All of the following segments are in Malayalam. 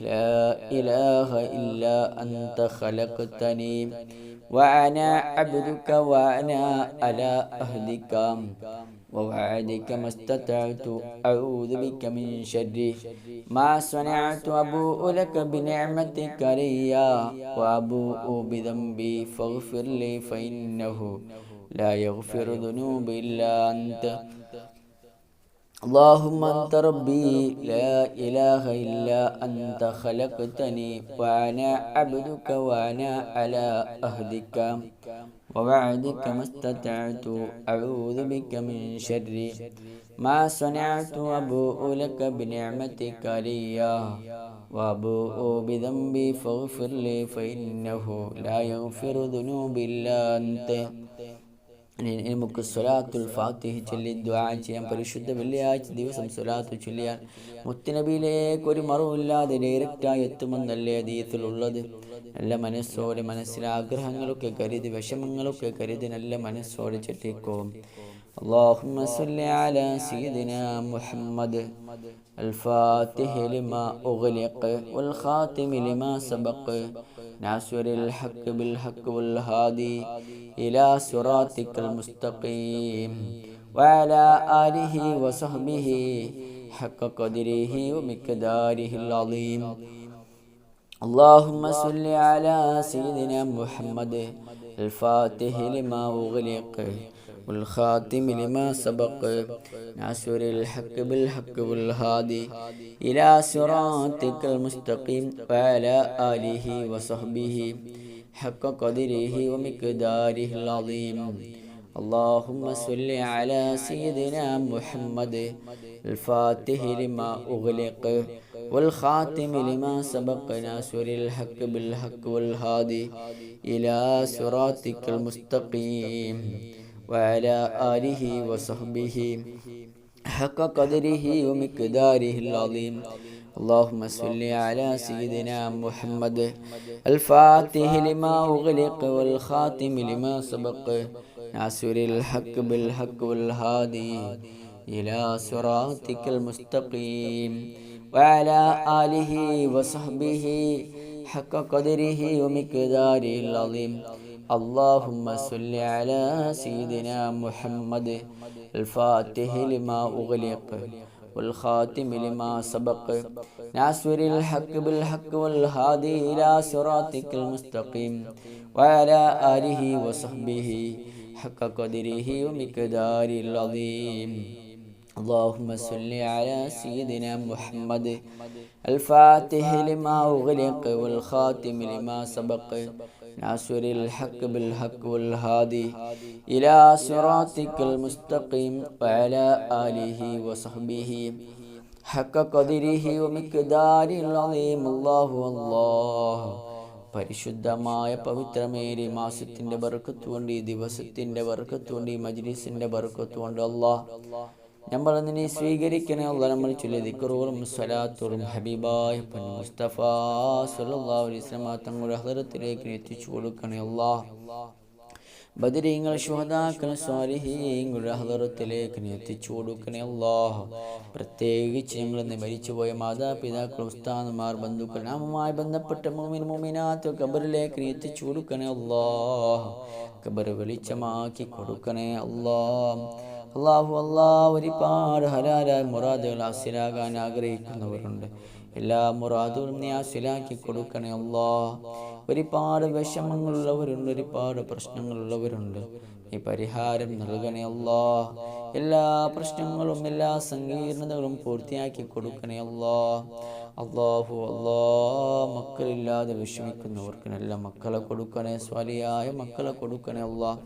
لا إله إلا أنت خلقتني وأنا عبدك وأنا على عهدك ووعدك ما استطعت أعوذ بك من شر ما صنعت أبوء لك بنعمتك علي وأبوء بذنبي فاغفر لي فإنه لا يغفر الذنوب إلا أنت اللهم أنت ربي لا إله إلا أنت خلقتني وأنا عبدك وأنا على عهدك ووعدك ما استطعت أعوذ بك من شر ما صنعت أبوء لك بنعمتك علي وأبوء بذنبي فاغفر لي فإنه لا يغفر الذنوب إلا أنت. നമുക്ക് സ്വലാത്തുൽ ഫാത്തിഹ ചൊല്ലി ദുആ ചെയ്യാം. പരിശുദ്ധ വെള്ളിയാഴ്ച ദിവസം സ്വലാത്ത് ചൊല്ലിയാൽ മുത്തുനബിയിലേക്ക് ഒരു മറവില്ലാതെ ഡയറക്റ്റായി എത്തുമെന്നല്ലേ ഹദീസിലുള്ളത്. നല്ല മനസ്സോടെ മനസ്സിലെ ആഗ്രഹങ്ങളൊക്കെ കരുതി വിഷമങ്ങളൊക്കെ കരുതി നല്ല മനസ്സോടെ ചൊല്ലിക്കോ. اللهم صل على سيدنا محمد الفاتح لما أغلق والخاتم لما سبق ناصر الحق بالحق والهادي إلى صراطك المستقيم وعلى آله وصحبه حق قدره ومقداره العظيم. اللهم صل على سيدنا محمد الفاتح لما أغلق والخاتم لما سبق ناصر الحق بالحق والهادي إلى صراطك المستقيم وعلى آله وصحبه حق قدره ومقداره العظيم. اللهم صل على سيدنا محمد الفاتح لما أغلق والخاتم لما سبق ناصر الحق بالحق والهادي إلى صراطك المستقيم وعلى آله وصحبه حق قدره ومقداره العظيم. اللهم صل على سيدنا محمد الفاتح لما أغلق والخاتم لما سبق ناصر الحق بالحق والهادي إلى صراطك المستقيم وعلى آله وصحبه حق قدره ومقداره العظيم. اللهم صل على سيدنا محمد الفاتح لما أغلق والخاتم لما سبق ناصر الحق بالحق والهادي إلى صراطك المستقيم وعلى آله وصحبه حق قدره ومقداره العظيم. اللهم صل على سيدنا محمد الفاتح لما أغلق والخاتم لما سبق ناصر الحق بالحق والهادي إلى صراطك المستقيم وعلى آله وصحبه حق قدره ومقداره العظيم. الله الله. പരിശുദ്ധമായ പവിത്രമേറിയ മാസത്തിന്റെ ബർക്കത്ത് കൊണ്ട്, ഈ ദിവസത്തിന്റെ ബർക്കത്ത് കൊണ്ട്, ഈ മജ്ലിസിന്റെ ബർക്കത്ത് കൊണ്ട് അല്ലാഹ് നമ്മൾ നിന്നെ സ്വീകരിക്കണേ അല്ലാഹ്. നമ്മൾ ചൊല്ലിയ ദിക്റുകളും സ്വലാത്തുകളും ഹബീബായ മുസ്തഫ സല്ലല്ലാഹു അലൈഹി വസല്ലം തങ്ങളുടെ ഹദറത്തിലേക്ക് എത്തിച്ചു കൊടുക്കണേ അല്ലാഹ്. ബദരീങ്ങൾ, ശുഹദാക്കൾ, സ്വാലിഹീങ്ങളുടെ ഹദറത്തിലേക്ക് എത്തിച്ചു കൊടുക്കണേ അല്ലാഹ്. പ്രത്യേകിച്ച് ഞങ്ങൾ ഇന്ന് മരിച്ചുപോയ മാതാപിതാക്കൾ, ഉസ്താദുമാർ, ബന്ധുക്കൾ, നാമുമായി ബന്ധപ്പെട്ട മുഅ്മിൻ മുഅ്മിനാത്ത് ഖബറിലേക്ക് എത്തിച്ചു കൊടുക്കണേ അല്ലാഹ്. ഖബർ വെളിച്ചമാക്കി കൊടുക്കണേ അല്ലാഹ്. അല്ലാഹു അല്ലാഹ്. ഒരുപാട് ഹലാലായ മുറാദുകൾ ഹാസിലാകാൻ ആഗ്രഹിക്കുന്നവരുണ്ട്. എല്ലാ മുറാദുകളും നീ ഹാസിലാക്കി കൊടുക്കണേ അല്ലാഹ്. ഒരുപാട് വിഷമങ്ങളുള്ളവരുണ്ട്, ഒരുപാട് പ്രശ്നങ്ങളുള്ളവരുണ്ട്. നീ പരിഹാരം നൽകണേ അല്ലാഹ്. എല്ലാ പ്രശ്നങ്ങളും എല്ലാ സങ്കീർണതകളും പൂർത്തിയാക്കി കൊടുക്കണേ അല്ലാഹ്. അല്ലാഹു അല്ലാഹ്. മക്കളില്ലാതെ വിഷമിക്കുന്നവർക്ക് നല്ല മക്കളെ കൊടുക്കണേ, സ്വാലിയായ മക്കളെ കൊടുക്കണേ അല്ലാഹ്.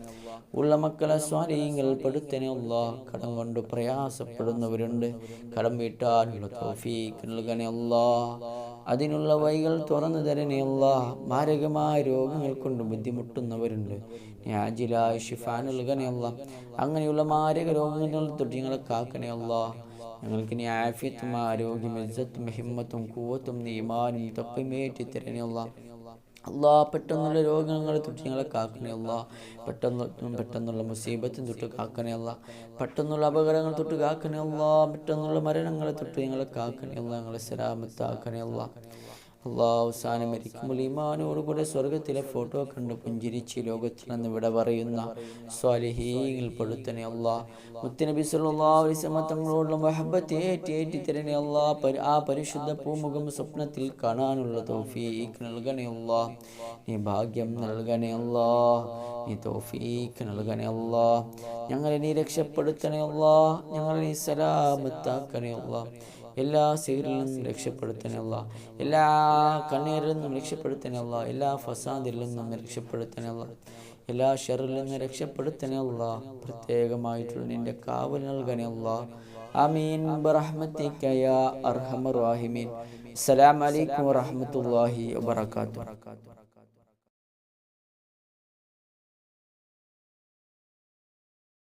ഉള്ള മക്കളെ സ്വാലിഹീങ്ങൾ പെടുത്തണേ അല്ലാഹ്. കടം കൊണ്ട് പ്രയാസപ്പെടുന്നവരുണ്ട്, കടം വീട്ടാനുള്ള തൗഫീഖ് നൽകണേ അല്ലാഹ്. അതിനുള്ള വഴികൾ തുറന്നു തരണേ അല്ലാഹ്. മാരകമായ രോഗങ്ങൾ കൊണ്ട് ബുദ്ധിമുട്ടുന്നവരുണ്ട്, നീ ആജിലായ ശിഫ നൽകണേ അല്ലാഹ്. അങ്ങനെയുള്ള മാരക രോഗങ്ങൾ തൊട്ട് ഞങ്ങളെ കാക്കണേ അല്ലാഹ്. ഞങ്ങൾക്ക് നീ ആഫിയത്തും ആരോഗ്യം, ഇസ്സത്തും ഹിമ്മത്തും ഖുവ്വത്തും ഈമാനും തഖ്വയും തരണേ അല്ലാഹ്. അല്ലാഹ് പെട്ടെന്നുള്ള രോഗങ്ങളെ തൊട്ട് ഞങ്ങളെ കാക്കണേ അല്ലാഹ്. പെട്ടെന്നുള്ള മുസീബത്തും തൊട്ട് കാക്കണേ അല്ലാഹ്. പെട്ടെന്നുള്ള അപകടങ്ങൾ തൊട്ട് കാക്കണേ അല്ലാഹ്. പെട്ടെന്നുള്ള മരണങ്ങളെ തൊട്ട് ഞങ്ങളെ കാക്കണേ അല്ലാഹ്. ഞങ്ങളെ സലാമത്താക്കണേ അല്ലാഹ്. അള്ളാഹ് അവസാനം മരിക്കുമ്പോൾ ഈമാനോടുകൂടെ സ്വർഗത്തിലെ ഫോട്ടോ കണ്ട് പുഞ്ചിരിച്ച് ലോകത്തിൽ നിന്ന് വിട പറയുന്ന സ്വാലിഹീങ്ങളിൽ പെടുത്തണേ അള്ളാഹ്. മുത്തുനബി സല്ലല്ലാഹു അലൈഹി വസല്ലം തങ്ങളോടുള്ള മഹബ്ബത്ത് ഏറ്റി തരണേ അള്ളാഹ്. ആ പരിശുദ്ധ പൂമുഖം സ്വപ്നത്തിൽ കാണാനുള്ള തൗഫീഖ് നൽകണേ അള്ളാഹ്. നീ ഭാഗ്യം നൽകണേ അള്ളാഹ്. നീ തൗഫീഖ് നൽകണേ അള്ളാഹ്. ഞങ്ങളെ നീ രക്ഷപ്പെടുത്തണേ അള്ളാഹ്. ഞങ്ങളെ നീ സലാമത്താക്കണേ അള്ളാഹ്. എല്ലാ സിഹറിൽ നിന്നും രക്ഷപ്പെടുത്തണേ അല്ലാഹ്. എല്ലാ കണ്ണീരിൽ നിന്നും രക്ഷപ്പെടുത്തണേ അല്ലാഹ്. എല്ലാ ഫസാദിൽ നിന്നും രക്ഷപ്പെടുത്തണേ അല്ലാഹ്. എല്ലാ ഷറിൽ നിന്നും രക്ഷപ്പെടുത്തണേ അല്ലാഹ്. പ്രത്യേകമായിട്ടുള്ള നിന്റെ കാവൽ നൽകണേ അല്ലാഹ്. ആമീൻ ബിറഹ്മതിക യാ അർഹമർ റഹീമീൻ. അസ്സലാമു അലൈക്കും വറഹ്മത്തുള്ളാഹി വബറകാതുഹു.